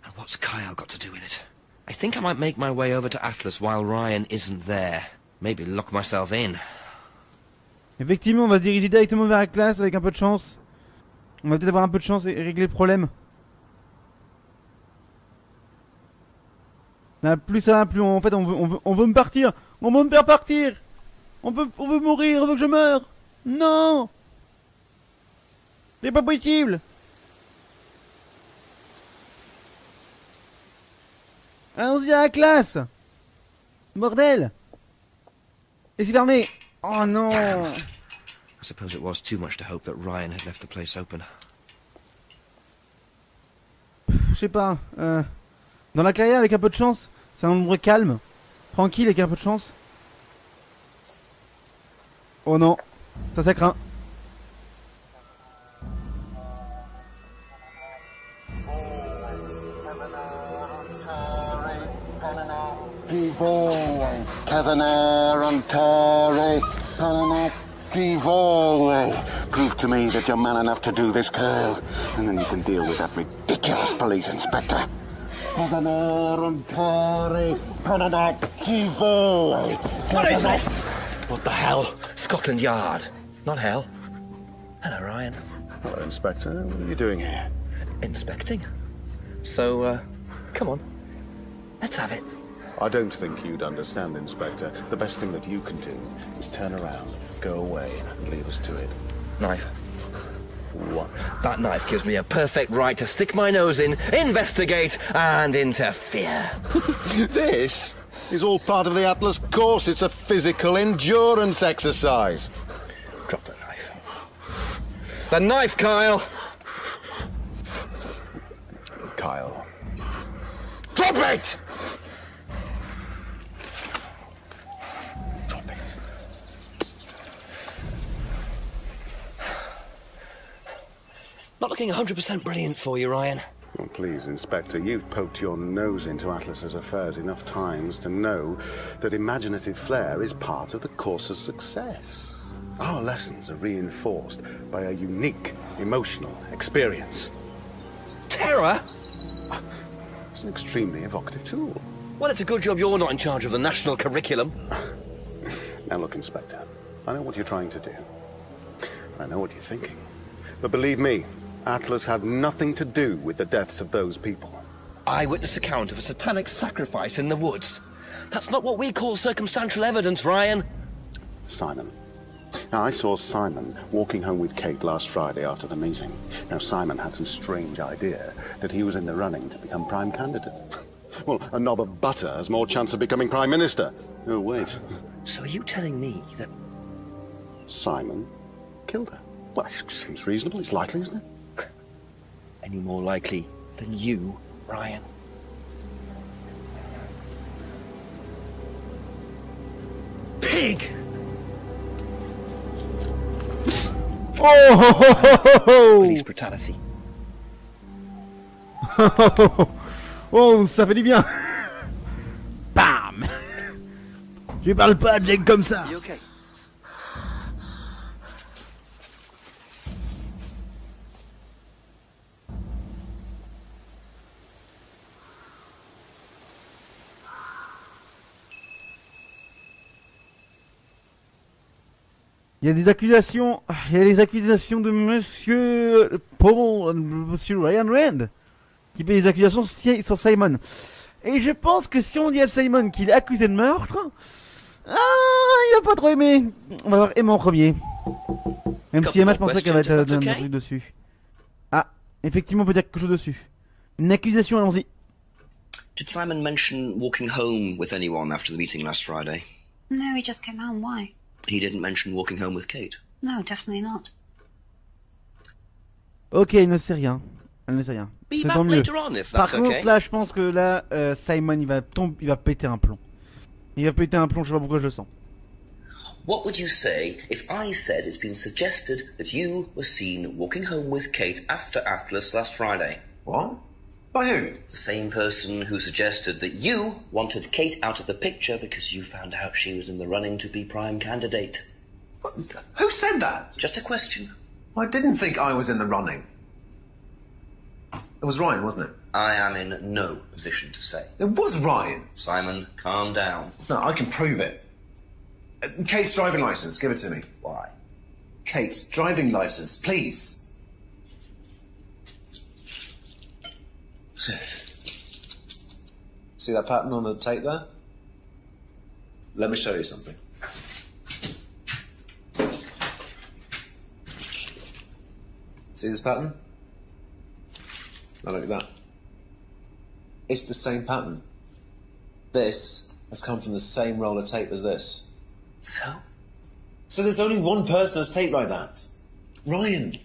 And what's Kyle got to do with it? I think I might make my way over to Atlas while Ryan isn't there. Maybe lock myself in. Effectivement, on va se diriger directement vers la classe avec un peu de chance. On va peut-être avoir un peu de chance et régler le problème. Là, plus ça va, plus en fait on veut me partir. On veut me faire partir. On veut mourir, on veut que je meure. Non. C'est pas possible. Allons-y à la classe. Bordel. Et c'est fermé. Oh non. I suppose it was too much to hope that Ryan had left the place open. Je sais pas. Dans la clairière avec un peu de chance. C'est un endroit calme. Tranquille avec un peu de chance. Oh non. Ça craint. Prove to me that you're man enough to do this, Kyle, and then you can deal with that ridiculous police inspector. What is this? What the hell? Scotland Yard. Not hell. Hello, Ryan. Hello, Inspector. What are you doing here? Inspecting. So, come on. Let's have it. I don't think you'd understand, Inspector. The best thing that you can do is turn around, go away, and leave us to it. Knife. What? That knife gives me a perfect right to stick my nose in, investigate, and interfere. This is all part of the Atlas course. It's a physical endurance exercise. Drop the knife. The knife, Kyle! Kyle. Drop it! Drop it. Not looking 100% brilliant for you, Ryan. Well, please, Inspector, you've poked your nose into Atlas's affairs enough times to know that imaginative flair is part of the course's success. Our lessons are reinforced by a unique emotional experience. Terror? It's an extremely evocative tool. Well, it's a good job you're not in charge of the national curriculum. Now look, Inspector, I know what you're trying to do. I know what you're thinking. But believe me, Atlas had nothing to do with the deaths of those people. Eyewitness account of a satanic sacrifice in the woods. That's not what we call circumstantial evidence, Ryan. Simon. Now, I saw Simon walking home with Kate last Friday after the meeting. Now, Simon had some strange idea that he was in the running to become prime candidate. Well, a knob of butter has more chance of becoming prime minister. Oh, wait. So are you telling me that Simon killed her? Well, it seems reasonable. It's likely, isn't it? any more likely than you, Ryan? Pig! Oh! Police brutality. Oh, ça fait du bien. Bam. Tu parles pas à Jake comme ça. You okay? Il y a des accusations. Il y a les accusations de Monsieur Paul, Monsieur Ryan Rand, qui fait des accusations sur Simon. Et je pense que si on dit à Simon qu'il est accusé de meurtre, il va pas trop aimer. On va voir Emma en premier. Même si Emma, je pensais qu'elle va être d'un truc dessus. Ah, effectivement, on peut dire quelque chose dessus. Une accusation, allons-y. Did Simon mention walking home with anyone after the meeting last Friday? No, he just came home. Why? He didn't mention walking home with Kate. No, definitely not. Ok, elle ne sait rien. Elle ne sait rien. C'est tant mieux. Par contre, là, je pense que là, Simon, il va péter un plomb. Il va péter un plomb, je sais pas pourquoi je le sens. What would you say if I said it's been suggested that you were seen walking home with Kate after Atlas last Friday? What? By who? The same person who suggested that you wanted Kate out of the picture because you found out she was in the running to be prime candidate. Who said that? Just a question. I didn't think I was in the running. It was Ryan, wasn't it? I am in no position to say. It was Ryan. Simon, calm down. No, I can prove it. Kate's driving licence, give it to me. Why? Kate's driving licence, please. See that pattern on the tape there? Let me show you something. See this pattern? Now look at that. It's the same pattern. This has come from the same roll of tape as this. So? So there's only one person that's taped like that. Ryan.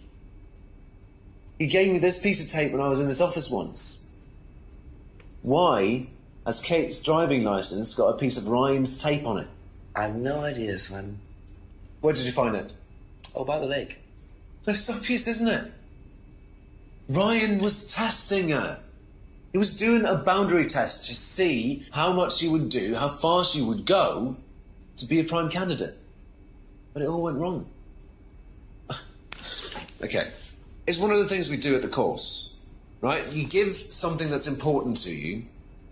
He gave me this piece of tape when I was in his office once. Why has Kate's driving licence got a piece of Ryan's tape on it? I have no idea, Simon. Where did you find it? Oh, by the lake. But it's obvious, isn't it? Ryan was testing her. He was doing a boundary test to see how much she would do, how far she would go to be a prime candidate. But it all went wrong. Okay. It's one of the things we do at the course, right? You give something that's important to you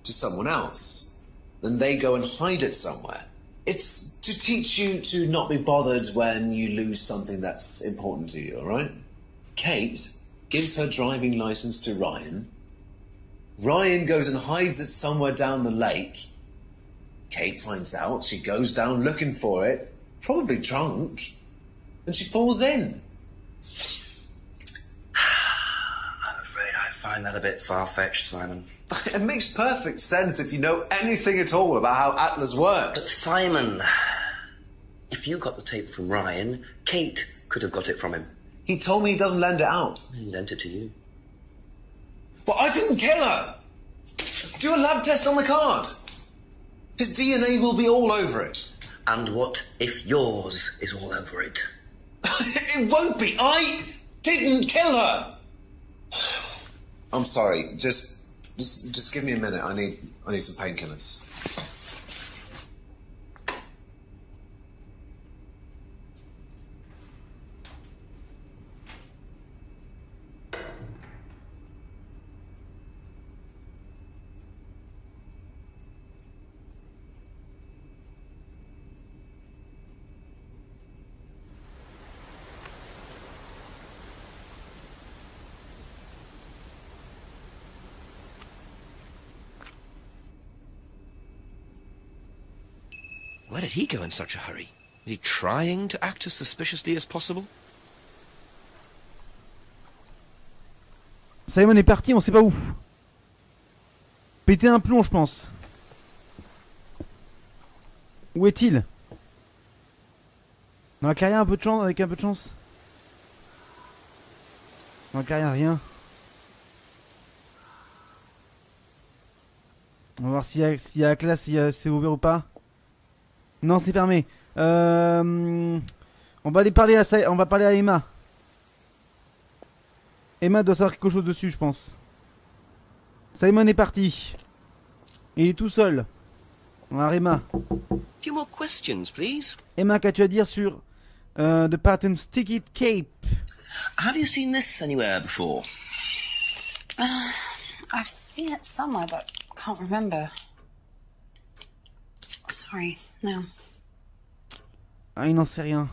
to someone else, then they go and hide it somewhere. It's to teach you to not be bothered when you lose something that's important to you, all right? Kate gives her driving licence to Ryan. Ryan goes and hides it somewhere down the lake. Kate finds out, she goes down looking for it, probably drunk, and she falls in. I'm afraid I find that a bit far-fetched, Simon. It makes perfect sense if you know anything at all about how Atlas works. But Simon, if you got the tape from Ryan, Kate could have got it from him. He told me he doesn't lend it out. He lent it to you. But I didn't kill her! Do a lab test on the card. His DNA will be all over it. And what if yours is all over it? It won't be. I didn't kill her. I'm sorry. Just give me a minute. I need some painkillers. Where did he go in such a hurry? Is he trying to act as suspiciously as possible? Simon est parti, on sait pas où. Péter un plomb, je pense. Où est-il? Dans la carrière, un peu de chance, avec un peu de chance. Dans la carrière, rien. On va voir s'il y a la classe, si c'est ouvert ou pas. Non, c'est fermé. On va aller parler à on va parler à Emma. Emma doit savoir quelque chose dessus, je pense. Simon est parti. Il est tout seul. On va voir Emma. Few more questions, please. Emma, qu'as-tu à dire sur The Pattern Sticky Cape? Have you seen this anywhere before? I've seen it somewhere, but can't remember. Sorry, no. Ah, il n'en sait rien.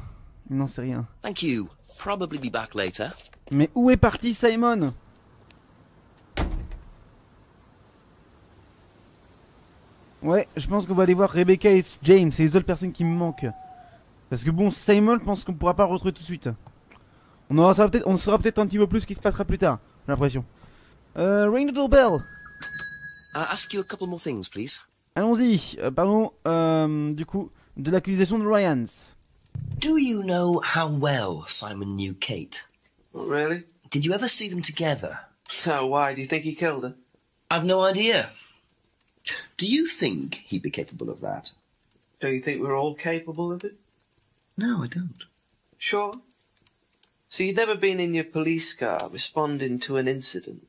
Il n'en sait rien. Thank you. Probably be back later. Mais où est parti Simon? Ouais, je pense qu'on va aller voir Rebecca et James. C'est les autres personnes qui me manquent. Parce que bon, Simon, je pense qu'on pourra pas le retrouver tout de suite. On saura peut-être un petit peu plus ce qui se passera plus tard. J'ai l'impression. Ring the doorbell. Ask you a couple more things, please. Allons-y. Parlons du coup de l'accusation de Ryans. Do you know how well Simon knew Kate? Not really. Did you ever see them together? So why? Do you think he killed her? I've no idea. Do you think he'd be capable of that? Do you think we're all capable of it? No, I don't. Sure. So you'd never been in your police car responding to an incident,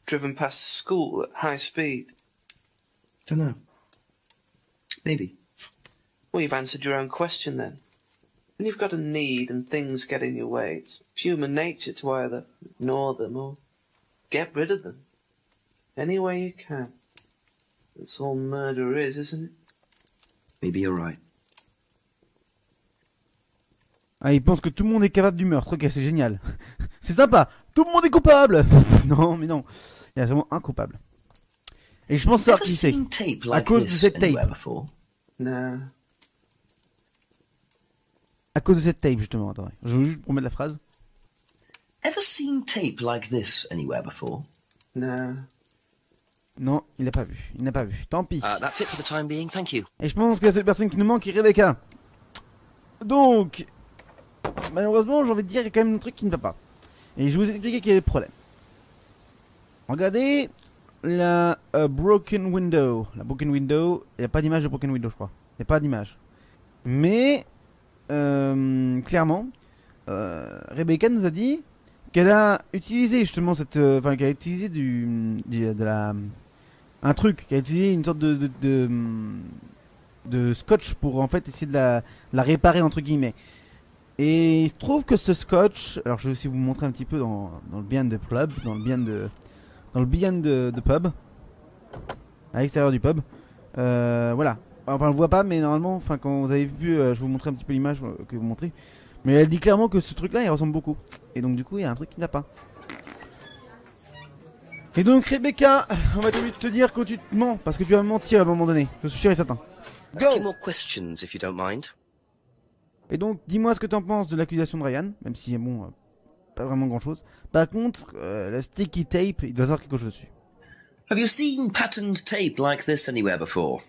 driven past a school at high speed? Dunno. Maybe. Well, you've answered your own question then. When you've got a need and things get in your way, it's human nature to either ignore them or get rid of them. Any way you can. That's all murder is, isn't it? Maybe you're right. Ah, il pense que tout le monde est capable du meurtre. Ok, c'est génial. C'est sympa. Tout le monde est coupable. Non, mais non. Il y a vraiment un coupable. Et je pense savoir qui c'est. À cause de cette tape. No. À cause de cette tape, justement. Attendez. Je veux juste remettre la phrase. Ever seen tape like this anywhere before? No. Non, il n'a pas vu. Il n'a pas vu. Tant pis. That's it for the time being. Thank you. Et je pense que la seule personne qui nous manque est Rebecca. Donc, malheureusement, j'ai envie de dire qu'il y a quand même un truc qui ne va pas. Et je vais vous expliquer quel est le problème. Regardez la broken window. La broken window, il n'y a pas d'image de broken window, je crois. Il n'y a pas d'image. Mais, clairement, Rebecca nous a dit qu'elle a utilisé justement cette... Enfin, qu'elle a utilisé un truc, qu'elle a utilisé une sorte de scotch pour en fait essayer de la réparer entre guillemets. Et il se trouve que ce scotch, alors je vais aussi vous montrer un petit peu dans le bien de club, dans le bien de pub, à l'extérieur du pub. Voilà. Enfin on le voit pas, mais normalement, enfin quand vous avez vu, je vais vous montrer un petit peu l'image que vous montrez. Mais elle dit clairement que ce truc là il ressemble beaucoup. Et donc du coup il y a un truc qui n'a pas. Et donc Rebecca, on va te dire que tu te mens, parce que tu vas mentir à un moment donné, je suis sûr et certain. A few more questions, if you don't mind. Et donc, dis-moi ce que t'en penses de l'accusation de Ryan, même si, bon, pas vraiment grand-chose. Par contre, la sticky tape, il doit y avoir quelque chose dessus. Have you seen patterned tape like this anywhere before?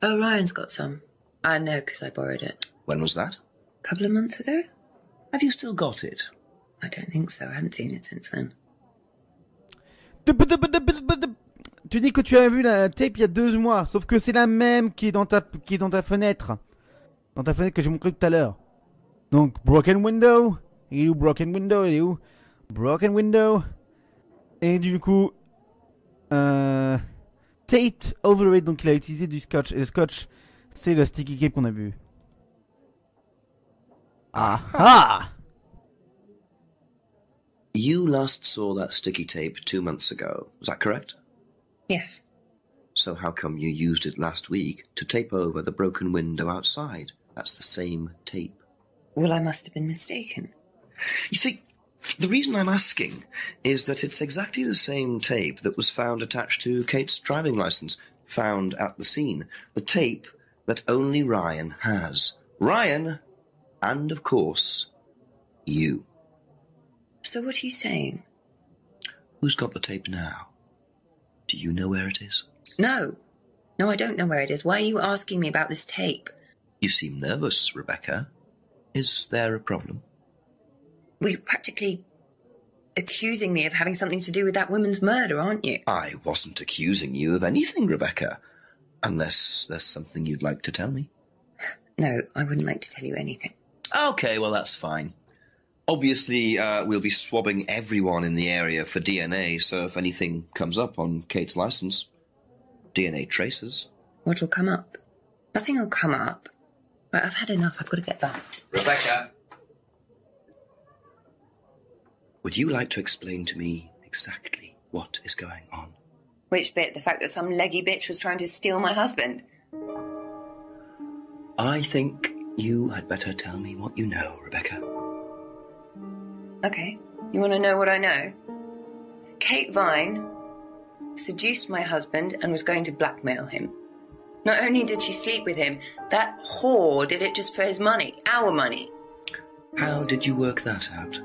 Oh, Ryan's got some. I know, because I borrowed it. When was that? A couple of months ago? Have you still got it? I don't think so. I haven't seen it since then. Tu dis que tu as vu la tape il y a 2 mois, sauf que c'est la même qui est dans ta fenêtre. Dans ta fenêtre que j'ai montré tout à l'heure. Donc, broken window. Il est où broken window? Il est où? Broken window. Et du coup, taped over it, donc il a utilisé du scotch. Et le scotch, c'est le sticky tape qu'on a vu. Ah ah! You last saw that sticky tape 2 months ago, was that correct? Yes. So how come you used it last week to tape over the broken window outside? That's the same tape. Well, I must have been mistaken. You see, the reason I'm asking is that it's exactly the same tape that was found attached to Kate's driving license, found at the scene. The tape that only Ryan has. Ryan, and of course, you. So what are you saying? Who's got the tape now? Do you know where it is? No. No, I don't know where it is. Why are you asking me about this tape? You seem nervous, Rebecca. Is there a problem? Well, you're practically accusing me of having something to do with that woman's murder, aren't you? I wasn't accusing you of anything, Rebecca. Unless there's something you'd like to tell me. No, I wouldn't like to tell you anything. Okay, well, that's fine. Obviously, we'll be swabbing everyone in the area for DNA, so if anything comes up on Kate's license, DNA traces. What'll come up? Nothing will come up. Right, I've had enough. I've got to get back. Rebecca! Would you like to explain to me exactly what is going on? Which bit? The fact that some leggy bitch was trying to steal my husband? I think you had better tell me what you know, Rebecca. Okay. You want to know what I know? Kate Vine seduced my husband and was going to blackmail him. Not only did she sleep with him, that whore did it just for his money, our money. How did you work that out?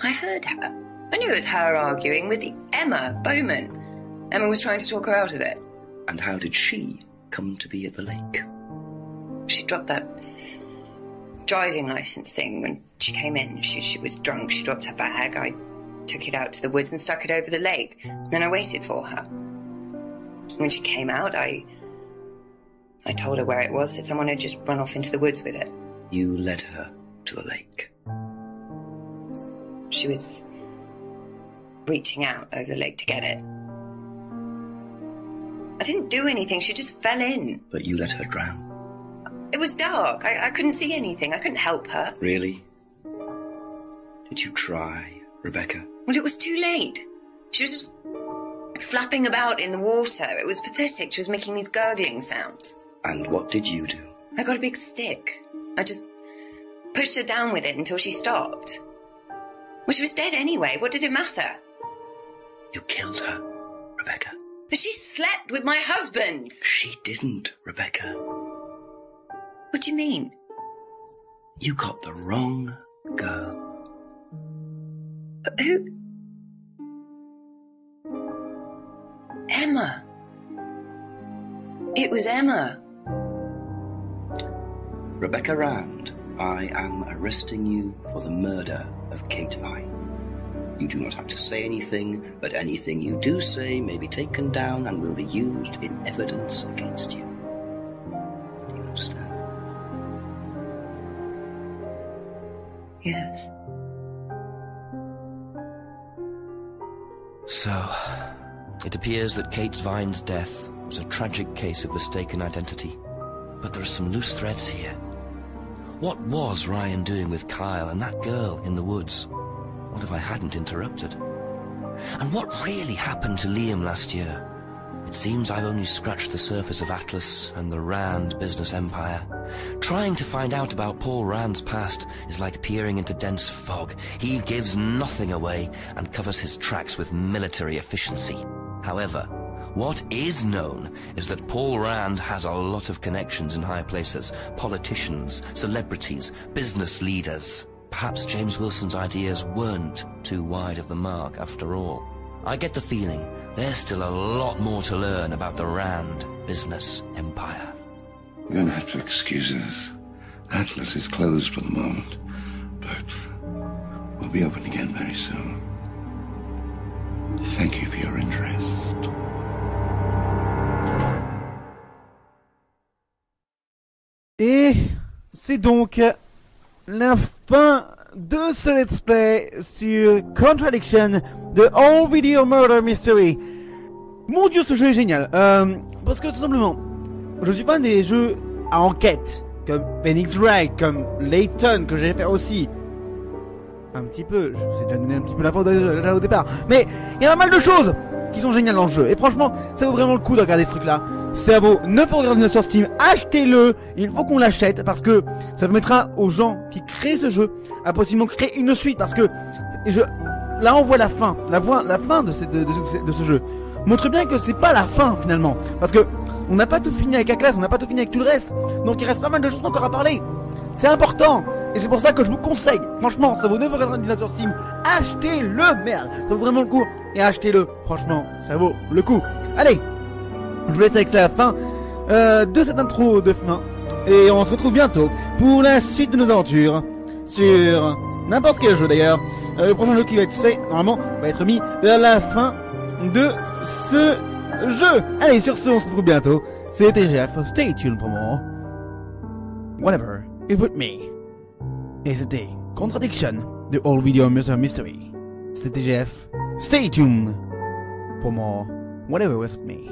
I heard her. I knew it was her arguing with Emma Bowman. Emma was trying to talk her out of it. And how did she come to be at the lake? She dropped that driving licence thing when she came in. She was drunk. She dropped her bag. I took it out to the woods and stuck it over the lake. Then I waited for her. When she came out, I told her where it was, that someone had just run off into the woods with it. You led her to the lake. She was reaching out over the lake to get it. I didn't do anything. She just fell in. But you let her drown. It was dark. I couldn't see anything. I couldn't help her. Really? Did you try, Rebecca? Well, it was too late. She was just flapping about in the water. It was pathetic. She was making these gurgling sounds. And what did you do? I got a big stick. I just pushed her down with it until she stopped. Well, she was dead anyway. What did it matter? You killed her, Rebecca. But she slept with my husband. She didn't, Rebecca. What do you mean? You got the wrong girl. Who? Emma. It was Emma. Rebecca Rand, I am arresting you for the murder of Kate Vine. You do not have to say anything, but anything you do say may be taken down and will be used in evidence against you. Do you understand? Yes. So, it appears that Kate Vine's death was a tragic case of mistaken identity. But there are some loose threads here. What was Ryan doing with Kyle and that girl in the woods? What if I hadn't interrupted? And what really happened to Liam last year? It seems I've only scratched the surface of Atlas and the Rand business empire. Trying to find out about Paul Rand's past is like peering into dense fog. He gives nothing away and covers his tracks with military efficiency. However, what is known is that Paul Rand has a lot of connections in high places, politicians, celebrities, business leaders. Perhaps James Wilson's ideas weren't too wide of the mark after all. I get the feeling there's still a lot more to learn about the Rand business empire. You're going to have to excuse us. Atlas is closed for the moment, but we'll be open again very soon. Thank you for your interest. Et c'est donc la fin de ce let's play sur Contradiction de All Video Murder Mystery. Mon dieu, ce jeu est génial. Parce que tout simplement, je suis fan des jeux à enquête, comme Phoenix Wright, comme Layton, que j'ai fait aussi. Un petit peu, je vous ai déjà donné un petit peu la faute déjà au départ. Mais il y a pas mal de choses qui sont géniales dans le jeu. Et franchement, ça vaut vraiment le coup de regarder ce truc-là. Ça vaut 9€ sur Steam. Achetez-le. Il faut qu'on l'achète parce que ça permettra aux gens qui créent ce jeu à possiblement créer une suite. Parce que là, on voit la fin. La fin de ce jeu montre bien que c'est pas la fin finalement. Parce que on n'a pas tout fini avec la classe, on n'a pas tout fini avec tout le reste. Donc il reste pas mal de choses encore à parler. C'est important. Et c'est pour ça que je vous conseille. Franchement, ça vaut 9€ sur Steam. Achetez-le, merde. Ça vaut vraiment le coup. Et achetez-le. Franchement, ça vaut le coup. Allez. Je vous laisse avec la fin de cette intro de fin. Et on se retrouve bientôt pour la suite de nos aventures. Sur n'importe quel jeu d'ailleurs. Le prochain jeu qui va être fait, normalement, va être mis à la fin de ce jeu. Allez, sur ce, on se retrouve bientôt. C'était Jeff. Stay tuned pour more. Whatever it would me. Et c'était Contradiction de All Video Murder Mystery. C'était Jeff. Stay tuned pour more. Whatever it would me.